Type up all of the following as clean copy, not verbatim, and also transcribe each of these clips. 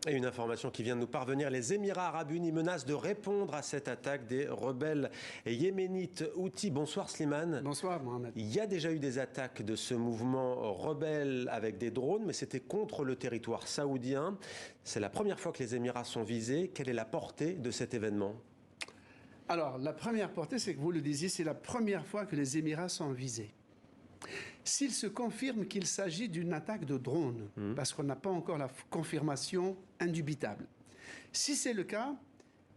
Et une information qui vient de nous parvenir, les Émirats Arabes Unis menacent de répondre à cette attaque des rebelles yéménites Houthis. Bonsoir Slimane. Bonsoir Mohamed. Il y a déjà eu des attaques de ce mouvement rebelle avec des drones, mais c'était contre le territoire saoudien. C'est la première fois que les Émirats sont visés. Quelle est la portée de cet événement ? Alors, la première portée, c'est que vous le disiez, c'est la première fois que les Émirats sont visés. S'il se confirme qu'il s'agit d'une attaque de drone, parce qu'on n'a pas encore la confirmation indubitable. Si c'est le cas,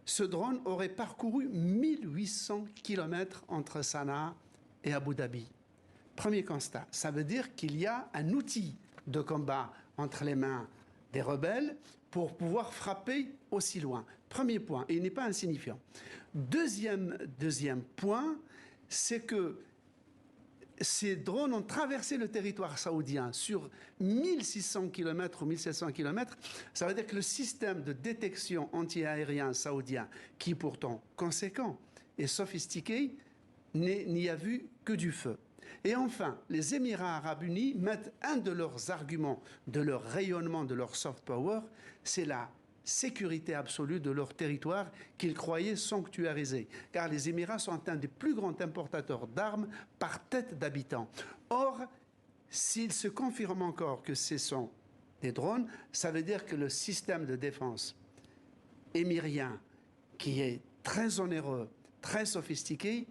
ce drone aurait parcouru 1800 km entre Sanaa et Abu Dhabi. Premier constat, ça veut dire qu'il y a un outil de combat entre les mains des rebelles pour pouvoir frapper aussi loin. Premier point, et il n'est pas insignifiant. Deuxième point, c'est que ces drones ont traversé le territoire saoudien sur 1600 km ou 1700 km. Ça veut dire que le système de détection anti-aérien saoudien, qui est pourtant conséquent et sophistiqué, n'y a vu que du feu. Et enfin, les Émirats Arabes Unis mettent un de leurs arguments de leur rayonnement, de leur soft power, c'est la sécurité absolue de leur territoire qu'ils croyaient sanctuarisé. Car les Émirats sont un des plus grands importateurs d'armes par tête d'habitant. Or, s'il se confirme encore que ce sont des drones, ça veut dire que le système de défense émirien, qui est très onéreux, très sophistiqué,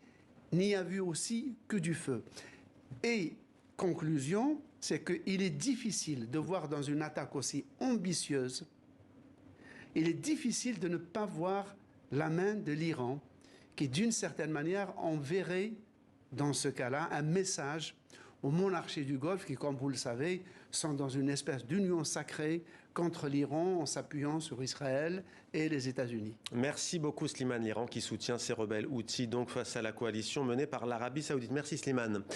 n'y a vu aussi que du feu. Et conclusion, c'est qu'il est difficile de voir dans une attaque aussi ambitieuse, il est difficile de ne pas voir la main de l'Iran, qui d'une certaine manière enverrait, dans ce cas-là, un message aux monarchies du Golfe, qui, comme vous le savez, sont dans une espèce d'union sacrée contre l'Iran en s'appuyant sur Israël et les États-Unis. Merci beaucoup Slimane. L'Iran qui soutient ces rebelles Houthis donc face à la coalition menée par l'Arabie Saoudite. Merci Slimane.